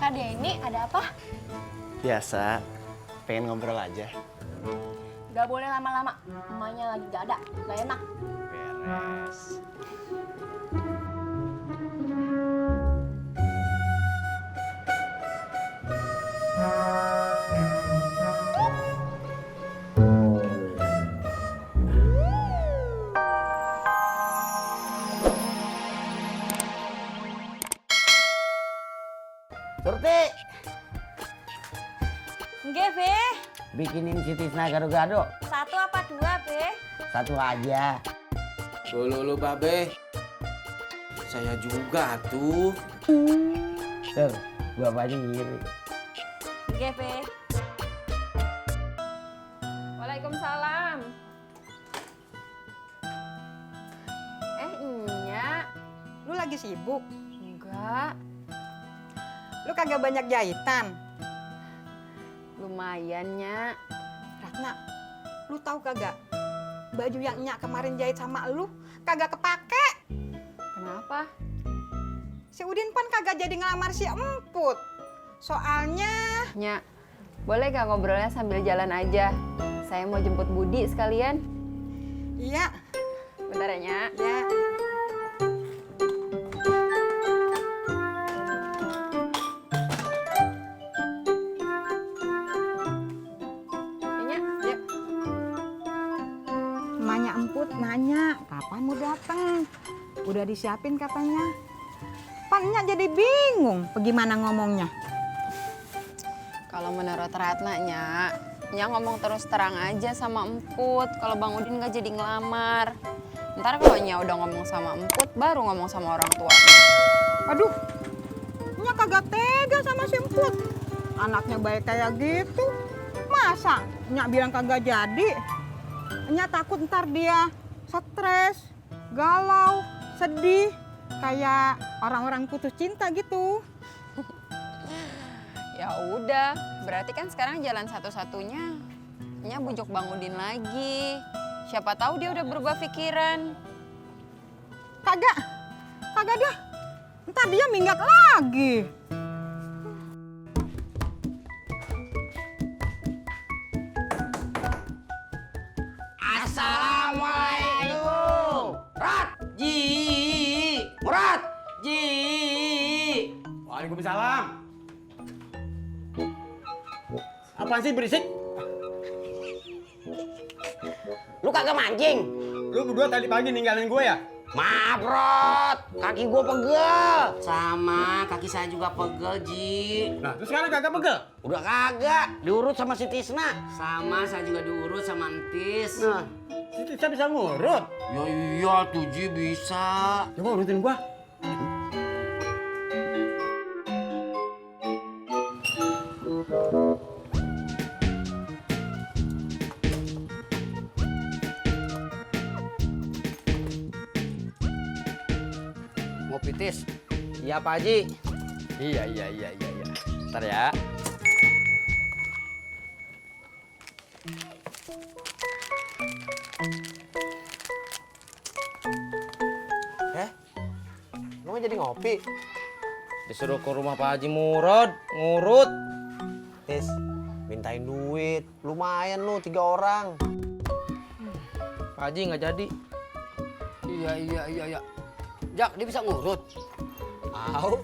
Kak Denny, ada apa? Biasa, pengen ngobrol aja. Gak boleh lama-lama, emaknya lagi gak ada, gak enak. Beres. Surti, Nggih, Be. bikinin si Tisna gado-gado. 1 apa 2, Be? Satu aja. Lu babe. Saya juga tuh. Tuh, bapaknya ngiri. Nggih, Be. Waalaikumsalam. Nyak. Lu lagi sibuk? Enggak, Lu kagak banyak jahitan? lumayan, Nyak. Ratna, lu tahu kagak? Baju yang Nyak kemarin jahit sama lu kagak kepake. Kenapa? Si Udin pun kagak jadi ngelamar si Emput. Soalnya... Nyak, boleh gak ngobrolnya sambil jalan aja? Saya mau jemput Budi sekalian. Iya, Bentar ya, Nyak. ya. Nyak. Ya. Emaknya Emput nanya, kapan mau datang? Udah disiapin katanya. Pan Nyak jadi bingung bagaimana ngomongnya. Kalau menurut Ratna, Nyak ngomong terus terang aja sama Emput kalau Bang Udin gak jadi ngelamar. Ntar kalau Nyak udah ngomong sama Emput, baru ngomong sama orang tuanya. Aduh, Nyak kagak tega sama si Emput. Anaknya baik kayak gitu. Masa Nyak bilang kagak jadi? Nyak takut ntar dia stres, galau, sedih. Kayak orang-orang putus cinta gitu. Ya udah, berarti kan sekarang jalan satu-satunya Nyak bujuk Bang Udin lagi. Siapa tahu dia udah berubah pikiran. Kagak dah. Ntar dia minggat lagi. Assalamualaikum. Murad, Ji. Waalaikumsalam. Apaan sih berisik? Lu kagak mancing? Lu berdua tadi pagi ninggalin gue ya? Maaf, Rod. Kaki gua pegel. Sama, kaki saya juga pegel, Ji. Nah, terus sekarang kagak pegel? Udah kagak, diurut sama si Tisna. Sama, saya juga diurut sama Entis. Nah, si Tisna bisa ngurut. Ya iya tuh, Ji, bisa. Coba urutin gua. Mau pitis? Iya, Pak Haji. Iya. Ntar ya. Lu nggak jadi ngopi? Disuruh ke rumah Pak Haji Murad, ngurut. Tis, mintain duit. Lumayan lu 3 orang. Pak Haji nggak jadi. Iya. Jak, dia bisa ngurut. Au.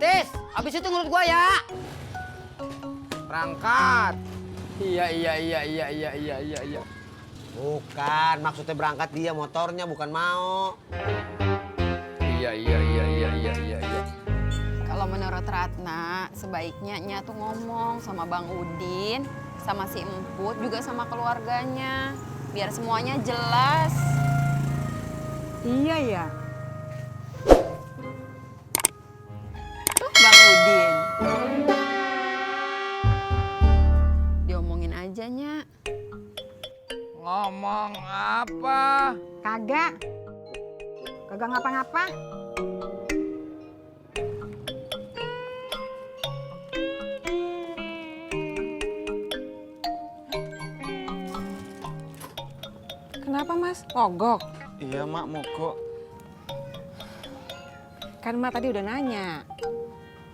Tis, abis itu ngurut gua ya. Berangkat. Iya. Bukan, maksudnya berangkat dia motornya bukan mau. Iya. Kalau menurut Ratna, sebaiknya Nyak tuh ngomong sama Bang Udin, sama si Emput, juga sama keluarganya. Biar semuanya jelas. Iya ya. Tuh Bang Udin. Diomongin aja, Nyak. Ngomong apa? Kagak ngapa-ngapa. Kenapa Mas? Mogok? Iya, Mak, mogok. Kan Mak tadi udah nanya.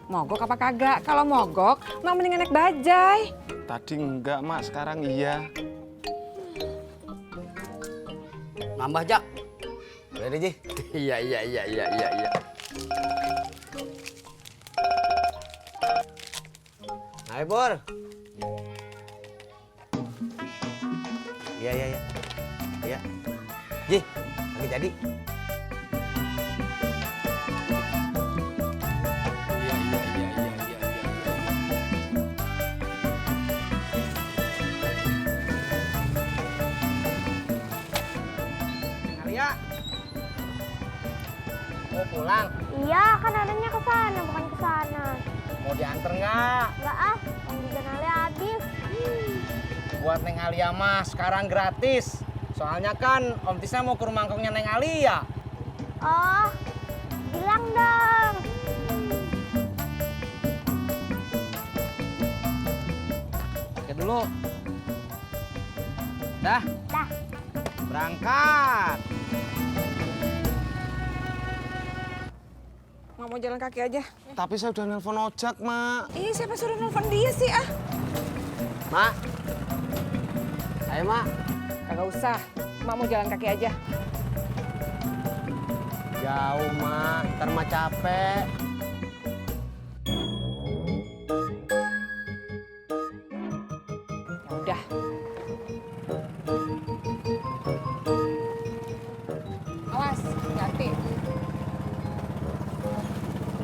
Mogok apa kagak? Kalau mogok, mak mendingan naik bajai. Tadi enggak, Mak. Sekarang iya. Nambah, Jak. Udah deh, Ji. Iya. Hai, Pur. Iya. Iya. Ji, lagi jadi. Alia. Mau pulang? Iya, kan adanya ke sana, bukan ke sana. Mau diantar nggak? Enggak ah, uang jajan Ale habis. Buat Neng Alia mah sekarang gratis. Soalnya kan Om Tisna mau ke rumah ngkongnya Neng Alia. Oh, bilang dong. Oke dulu. Dah. Dah. Berangkat. Mak mau jalan kaki aja. Tapi saya udah nelpon ojek, Mak. Ih, siapa suruh nelfon dia sih ah? Mak. Ayo, Mak. Kagak usah. Mak mau jalan kaki aja. Jauh, Mak. Ntar Mak capek. Ya udah. Awas, hati.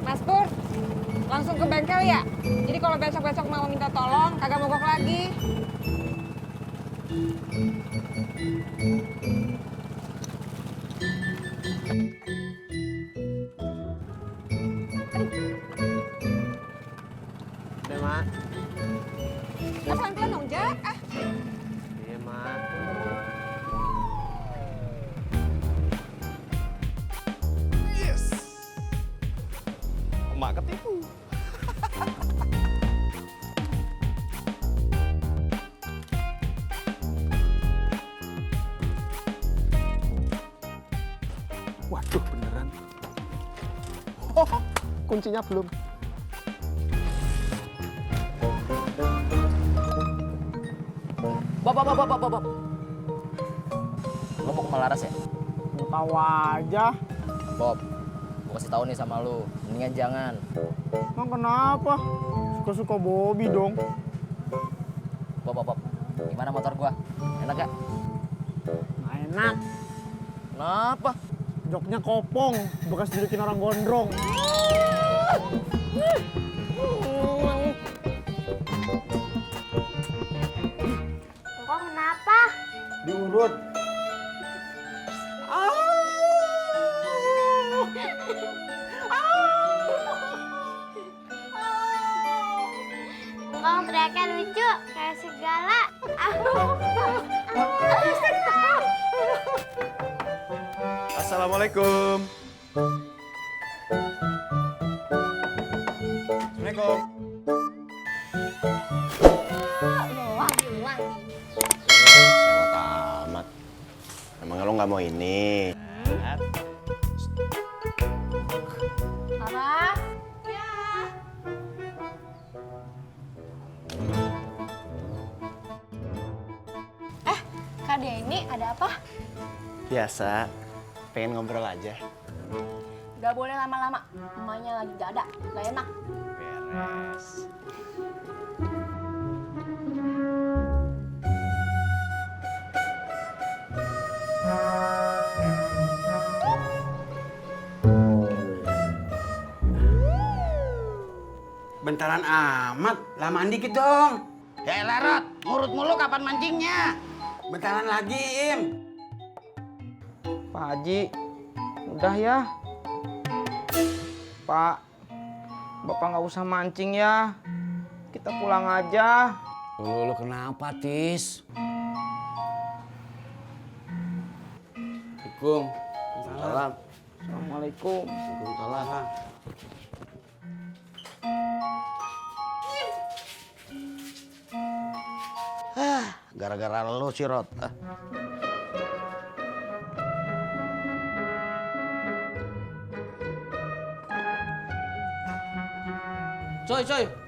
Mas Pur, langsung ke bengkel ya? Jadi kalau besok-besok mau minta tolong, kagak mogok lagi. Udah, Mak. Ya pelan-pelan dong, Jak. Ah. Iya, Mak. Yes. Mak ketipu. Waduh, beneran. Oh, kuncinya belum. Bob. Lo mau ke Malaras ya? Tahu aja. Bob, gue kasih tahu nih sama lu, mendingan jangan. Emang kenapa? Suka-suka Bobby dong. Bob. Gimana motor gua? Enak gak? Nggak enak. Kenapa? Joknya kopong, bekas dudukin orang gondrong. Engkau kenapa? Diurut. Engkau teriaknya lucu, kayak segala. Assalamualaikum. Assalamualaikum. Sewot amat. Emang lo nggak mau ini? Apa? Kak Denny, ada apa? Biasa. Pengen ngobrol aja. Gak boleh lama-lama, emaknya lagi gak ada, gak enak. Beres. Bentaran amat, lamaan dikit dong. Ya elah, Rod. Ngurut mulu kapan mancingnya? Bentaran lagi, Im. Pak Haji, udah ya. Pak, Bapak nggak usah mancing ya. Kita pulang aja. Lu kenapa, Tis? Assalamualaikum. Salam. Assalamualaikum. Waalaikumsalam. Gara-gara lu sih, Rod. Coy,